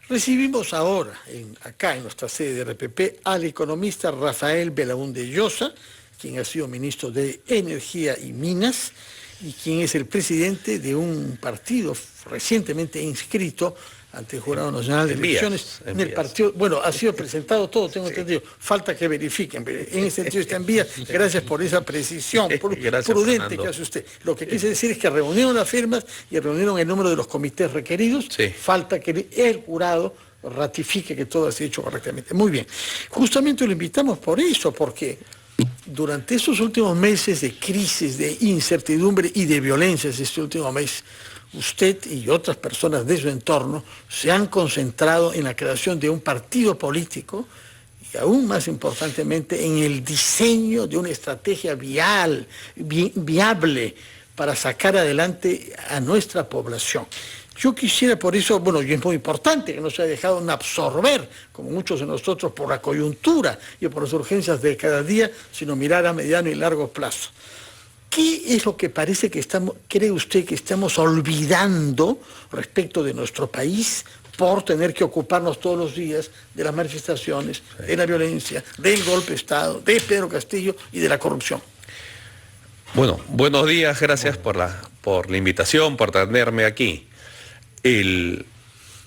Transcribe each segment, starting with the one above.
Recibimos ahora, acá en nuestra sede de RPP, al economista Rafael Belaúnde Llosa, quien ha sido ministro de Energía y Minas y quien es el presidente de un partido recientemente inscrito ante el Jurado Nacional de Elecciones. En el partido, bueno, ha sido presentado todo, tengo entendido. Falta que verifiquen. En ese sentido está en vía. Gracias por esa precisión prudente Fernando, que hace usted. Lo que quise decir es que reunieron las firmas y reunieron el número de los comités requeridos. Falta que el jurado ratifique que todo ha sido hecho correctamente. Muy bien. Justamente lo invitamos por eso, porque durante estos últimos meses de crisis, de incertidumbre y de violencias, este último mes, usted y otras personas de su entorno se han concentrado en la creación de un partido político y aún más importantemente en el diseño de una estrategia viable para sacar adelante a nuestra población. Yo quisiera por eso, bueno, y es muy importante que no se haya dejado absorber, como muchos de nosotros, por la coyuntura y por las urgencias de cada día, sino mirar a mediano y largo plazo. ¿Qué es lo que parece que cree usted que estamos olvidando respecto de nuestro país por tener que ocuparnos todos los días de las manifestaciones, de la violencia, del golpe de Estado, de Pedro Castillo y de la corrupción? Bueno, buenos días, gracias por la invitación, por tenerme aquí.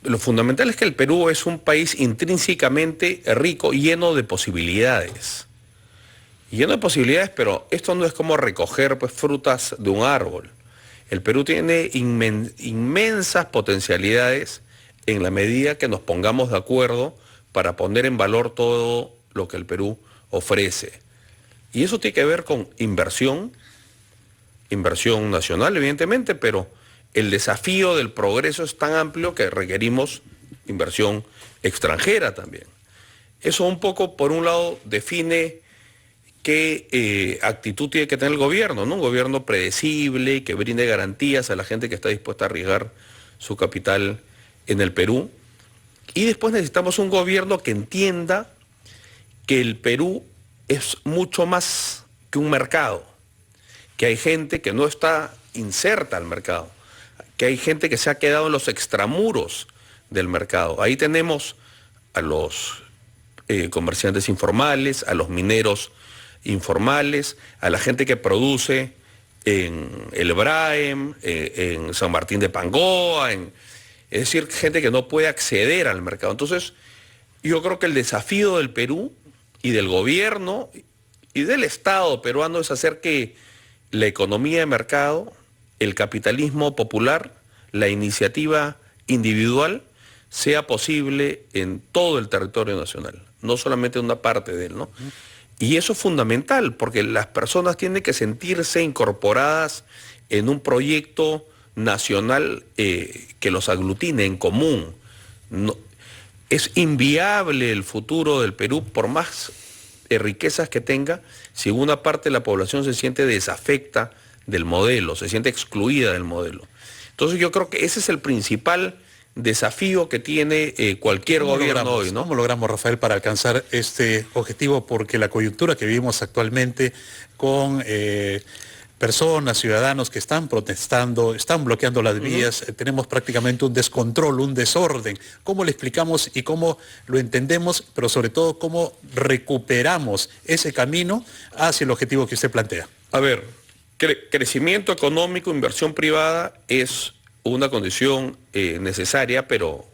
Lo fundamental es que el Perú es un país intrínsecamente rico, lleno de posibilidades. Lleno de posibilidades, pero esto no es como recoger pues, frutas de un árbol. El Perú tiene inmensas potencialidades en la medida que nos pongamos de acuerdo para poner en valor todo lo que el Perú ofrece. Y eso tiene que ver con inversión nacional, evidentemente, pero el desafío del progreso es tan amplio que requerimos inversión extranjera también. Eso un poco, por un lado, define qué actitud tiene que tener el gobierno, ¿no? Un gobierno predecible, que brinde garantías a la gente que está dispuesta a arriesgar su capital en el Perú. Y después necesitamos un gobierno que entienda que el Perú es mucho más que un mercado, que hay gente que no está inserta al mercado, que hay gente que se ha quedado en los extramuros del mercado. Ahí tenemos a los comerciantes informales, a los mineros informales, a la gente que produce en el Braem, en San Martín de Pangoa, es decir, gente que no puede acceder al mercado. Entonces, yo creo que el desafío del Perú y del gobierno y del Estado peruano es hacer que la economía de mercado, el capitalismo popular, la iniciativa individual sea posible en todo el territorio nacional, no solamente en una parte de él, ¿no? Y eso es fundamental, porque las personas tienen que sentirse incorporadas en un proyecto nacional que los aglutine en común. No, es inviable el futuro del Perú, por más riquezas que tenga, si una parte de la población se siente desafecta del modelo, se siente excluida del modelo. Entonces yo creo que ese es el principal desafío que tiene cualquier gobierno hoy, ¿no? ¿Cómo logramos, Rafael, para alcanzar este objetivo? Porque la coyuntura que vivimos actualmente con personas, ciudadanos que están protestando, están bloqueando las vías, tenemos prácticamente un descontrol, un desorden. ¿Cómo le explicamos y cómo lo entendemos, pero sobre todo cómo recuperamos ese camino hacia el objetivo que usted plantea? A ver, crecimiento económico, inversión privada es una condición necesaria, pero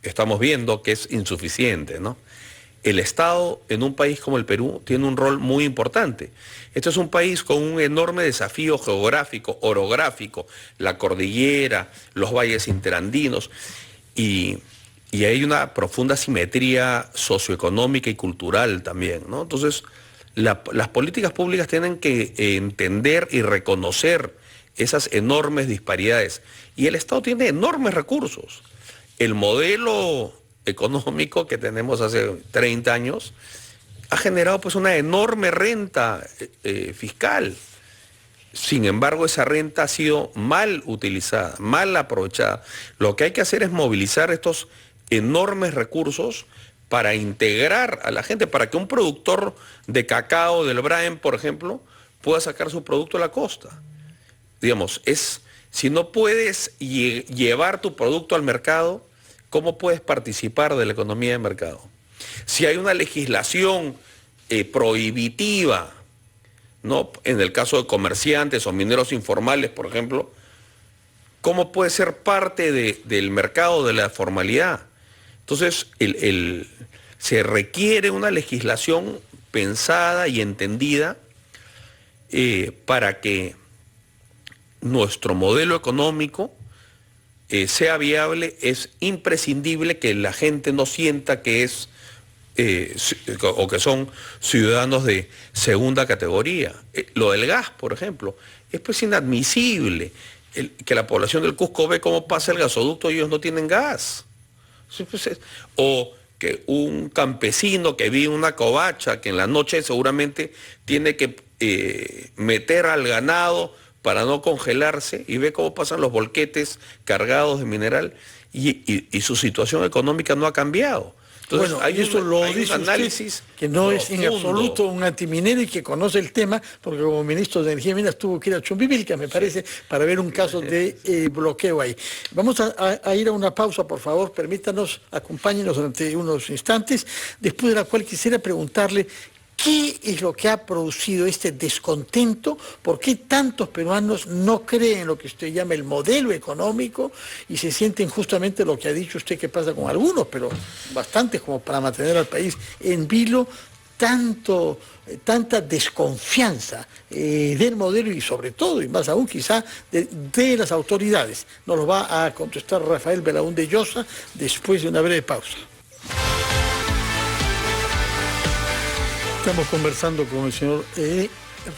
estamos viendo que es insuficiente, ¿no? El Estado en un país como el Perú tiene un rol muy importante. Este es un país con un enorme desafío geográfico, orográfico, la cordillera, los valles interandinos, y hay una profunda simetría socioeconómica y cultural también, ¿no? Entonces, las políticas públicas tienen que entender y reconocer esas enormes disparidades. Y el Estado tiene enormes recursos. El modelo económico que tenemos hace 30 años ha generado pues una enorme renta fiscal. Sin embargo, esa renta ha sido mal utilizada, mal aprovechada. Lo que hay que hacer es movilizar estos enormes recursos para integrar a la gente, para que un productor de cacao del Braem, por ejemplo, pueda sacar su producto a la costa. Digamos, si no puedes llevar tu producto al mercado, ¿cómo puedes participar de la economía de mercado? Si hay una legislación prohibitiva, ¿no? En el caso de comerciantes o mineros informales, por ejemplo, ¿cómo puede ser parte del mercado de la formalidad? Entonces, se requiere una legislación pensada y entendida para que nuestro modelo económico sea viable. Es imprescindible que la gente no sienta que es o que son ciudadanos de segunda categoría. Lo del gas, por ejemplo, es pues inadmisible que la población del Cusco ve cómo pasa el gasoducto y ellos no tienen gas. O que un campesino que vive en una covacha, que en la noche seguramente tiene que meter al ganado para no congelarse, y ve cómo pasan los volquetes cargados de mineral, y su situación económica no ha cambiado. Entonces, bueno, eso lo dice un análisis usted, que no es en absoluto un antiminero y que conoce el tema, porque como ministro de Energía y Minas tuvo que ir a Chumbivilca, me parece, para ver un caso de bloqueo ahí. Vamos a ir a una pausa, por favor, permítanos, acompáñenos durante unos instantes, después de la cual quisiera preguntarle ¿qué es lo que ha producido este descontento? ¿Por qué tantos peruanos no creen en lo que usted llama el modelo económico y se sienten justamente lo que ha dicho usted que pasa con algunos, pero bastantes como para mantener al país en vilo, tanta desconfianza del modelo y sobre todo, y más aún quizá, de las autoridades? Nos lo va a contestar Rafael Belaúnde Llosa después de una breve pausa. Estamos conversando con el señor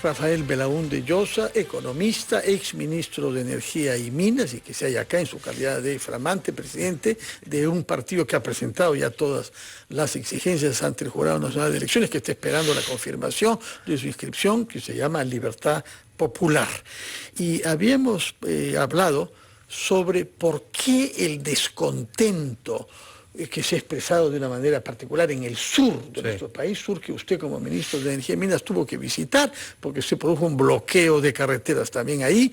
Rafael Belaúnde Llosa, economista, ex ministro de Energía y Minas, y que se halla acá en su calidad de flamante presidente de un partido que ha presentado ya todas las exigencias ante el Jurado Nacional de Elecciones, que está esperando la confirmación de su inscripción, que se llama Libertad Popular. Y habíamos hablado sobre por qué el descontento que se ha expresado de una manera particular en el sur de nuestro país, sur que usted como ministro de Energía y Minas tuvo que visitar, porque se produjo un bloqueo de carreteras también ahí,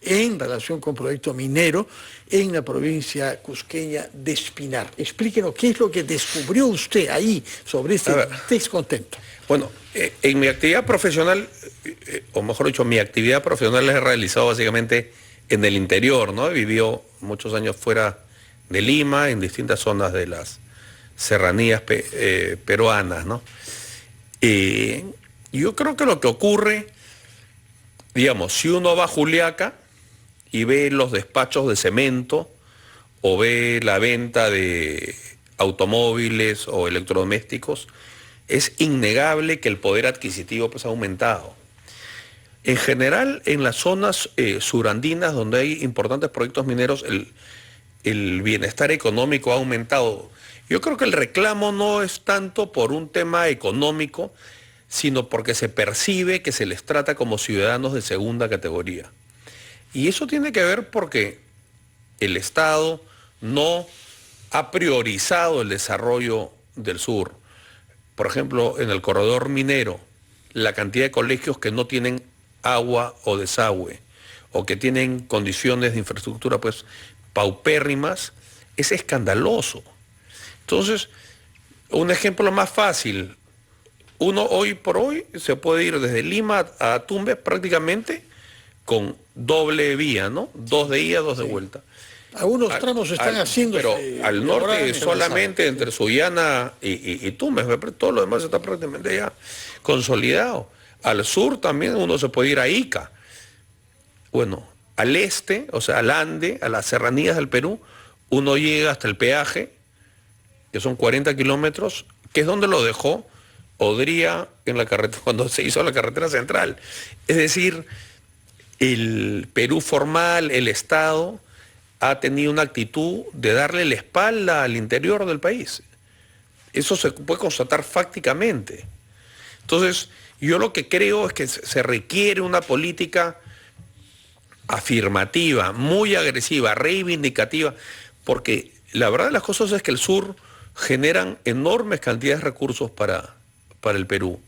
en relación con proyecto minero, en la provincia cusqueña de Espinar. Explíquenos qué es lo que descubrió usted ahí sobre este descontento. Bueno, en mi actividad profesional, o mejor dicho, mi actividad profesional la he realizado básicamente en el interior, ¿no? He vivido muchos años fuera de Lima, en distintas zonas de las serranías peruanas, ¿no? Yo creo que lo que ocurre, digamos, si uno va a Juliaca y ve los despachos de cemento o ve la venta de automóviles o electrodomésticos, es innegable que el poder adquisitivo pues ha aumentado. En general, en las zonas surandinas donde hay importantes proyectos mineros, el bienestar económico ha aumentado. Yo creo que el reclamo no es tanto por un tema económico, sino porque se percibe que se les trata como ciudadanos de segunda categoría. Y eso tiene que ver porque el Estado no ha priorizado el desarrollo del sur. Por ejemplo, en el corredor minero, la cantidad de colegios que no tienen agua o desagüe, o que tienen condiciones de infraestructura pues paupérrimas, es escandaloso. Entonces, un ejemplo más fácil, uno hoy por hoy se puede ir desde Lima a Tumbes prácticamente con doble vía, ¿no? 2 de ida, 2 de vuelta. Algunos tramos están haciendo. Pero al norte solamente entre Sullana y Tumbes, todo lo demás está prácticamente ya consolidado. Al sur también uno se puede ir a Ica. Bueno, al este, o sea, al Ande, a las serranías del Perú, uno llega hasta el peaje, que son 40 kilómetros, que es donde lo dejó Odría en la carretera, cuando se hizo la carretera central. Es decir, el Perú formal, el Estado, ha tenido una actitud de darle la espalda al interior del país. Eso se puede constatar fácticamente. Entonces, yo lo que creo es que se requiere una política afirmativa, muy agresiva, reivindicativa, porque la verdad de las cosas es que el sur generan enormes cantidades de recursos para el Perú.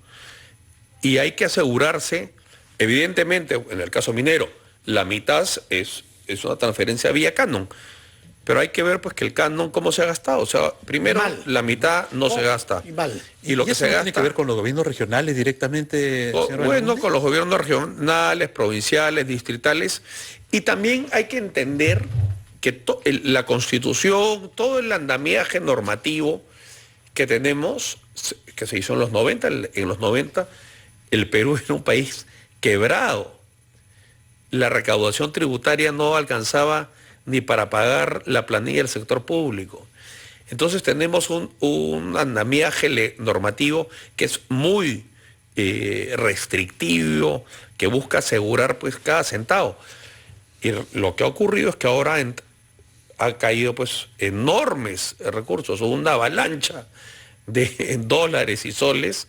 Y hay que asegurarse, evidentemente, en el caso minero, la mitad es una transferencia vía canon, pero hay que ver pues que el canon cómo se ha gastado. O sea, primero Mal. la mitad no se gasta. Y lo que eso se no gasta tiene que ver con los gobiernos regionales directamente, señor bueno, Belaúnde? con los gobiernos regionales, provinciales, distritales. Y también hay que entender que la Constitución, todo el andamiaje normativo que tenemos, que se hizo en los 90, en los 90, el Perú era un país quebrado. La recaudación tributaria no alcanzaba ni para pagar la planilla del sector público. Entonces tenemos un andamiaje normativo que es muy restrictivo, que busca asegurar pues cada centavo. Y lo que ha ocurrido es que ahora ha caído pues enormes recursos, una avalancha de dólares y soles,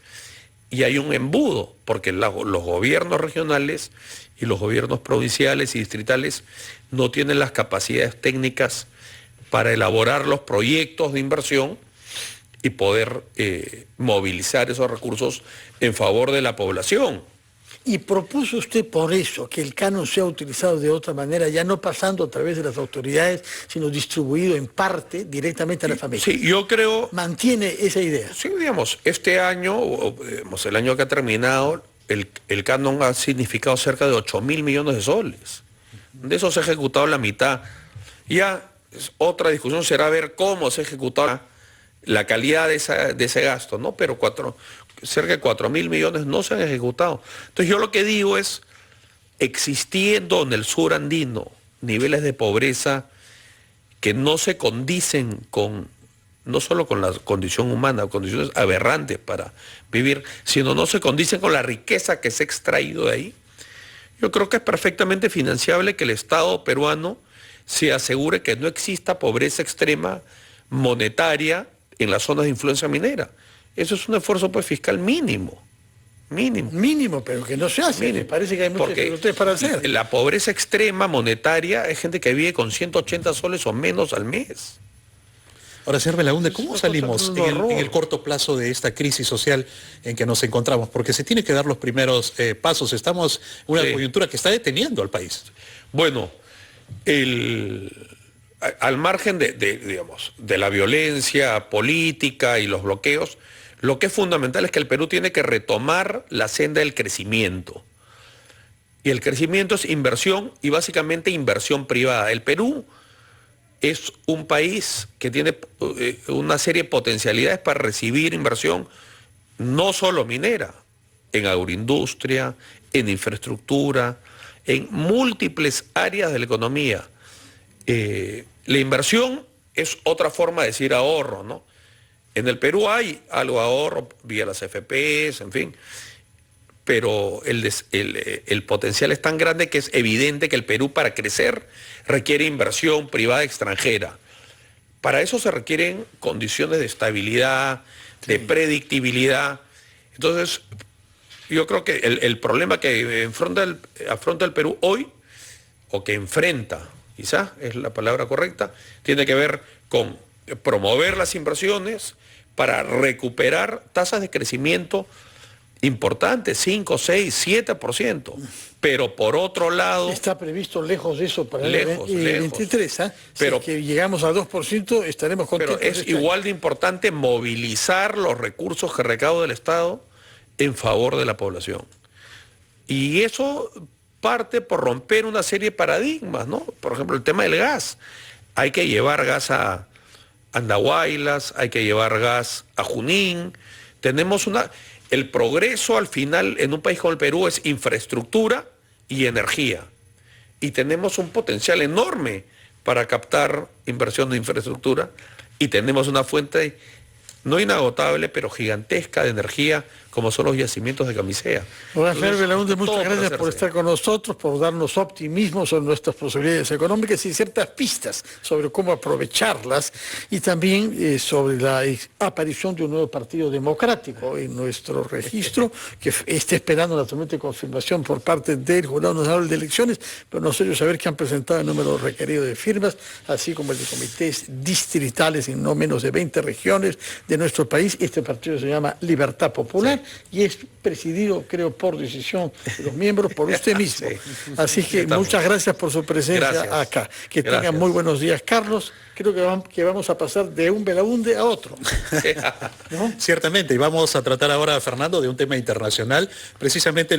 y hay un embudo, porque los gobiernos regionales y los gobiernos provinciales y distritales no tienen las capacidades técnicas para elaborar los proyectos de inversión y poder movilizar esos recursos en favor de la población. Y propuso usted por eso que el canon sea utilizado de otra manera, ya no pasando a través de las autoridades, sino distribuido en parte directamente a la familia. Sí, yo creo... ¿Mantiene esa idea? Sí, digamos, este año, el año que ha terminado, el canon ha significado cerca de 8.000 millones de soles. De eso se ha ejecutado la mitad. Ya otra discusión será ver cómo se ha ejecutado la calidad de ese gasto, ¿no? Pero cerca de 4.000 millones no se han ejecutado. Entonces yo lo que digo es, existiendo en el sur andino niveles de pobreza que no se condicen no solo con la condición humana, condiciones aberrantes para vivir, sino no se condicen con la riqueza que se ha extraído de ahí, yo creo que es perfectamente financiable que el Estado peruano se asegure que no exista pobreza extrema monetaria en las zonas de influencia minera. Eso es un esfuerzo pues fiscal mínimo. Mínimo, pero que no se hace. Me parece que hay muchas dificultades para hacer. La pobreza extrema monetaria es gente que vive con 180 soles o menos al mes. Ahora, señor Belaúnde, ¿cómo salimos en el corto plazo de esta crisis social en que nos encontramos? Porque se tienen que dar los primeros pasos. Estamos en una coyuntura que está deteniendo al país. Bueno, al margen digamos, de la violencia política y los bloqueos, lo que es fundamental es que el Perú tiene que retomar la senda del crecimiento. Y el crecimiento es inversión y básicamente inversión privada. El Perú es un país que tiene una serie de potencialidades para recibir inversión, no solo minera, en agroindustria, en infraestructura, en múltiples áreas de la economía. La inversión es otra forma de decir ahorro, ¿no? En el Perú hay algo de ahorro vía las FPs, en fin, pero el potencial es tan grande que es evidente que el Perú para crecer requiere inversión privada extranjera. Para eso se requieren condiciones de estabilidad, de predictibilidad. Entonces, yo creo que el problema que afronta el Perú hoy, o que enfrenta, quizás es la palabra correcta, tiene que ver con promover las inversiones para recuperar tasas de crecimiento importantes, 5, 6, 7%. Pero por otro lado... Está previsto lejos de eso para el 2023. Pero, si es que llegamos a 2%, estaremos contentos. Pero es igual de importante movilizar los recursos que recauda el Estado en favor de la población. Y eso parte por romper una serie de paradigmas, ¿no? Por ejemplo, el tema del gas. Hay que llevar gas a Andahuaylas, hay que llevar gas a Junín. El progreso al final en un país como el Perú es infraestructura y energía. Y tenemos un potencial enorme para captar inversión de infraestructura y tenemos una fuente no inagotable, pero gigantesca de energía, como son los yacimientos de Camisea. Rafael Belaúnde, muchas gracias por estar con nosotros, por darnos optimismo sobre nuestras posibilidades económicas y ciertas pistas sobre cómo aprovecharlas, y también sobre la aparición de un nuevo partido democrático en nuestro registro, que está esperando naturalmente confirmación por parte del Jurado Nacional de Elecciones, pero nosotros saber que han presentado el número requerido de firmas, así como el de comités distritales en no menos de 20 regiones de nuestro país. Este partido se llama Libertad Popular. y es presidido, creo, por decisión de los miembros, por usted mismo. Así que muchas gracias por su presencia acá. Que tengan muy buenos días, Carlos. Creo que vamos a pasar de un Belaúnde a otro, ¿no? Ciertamente, y vamos a tratar ahora, Fernando, de un tema internacional, precisamente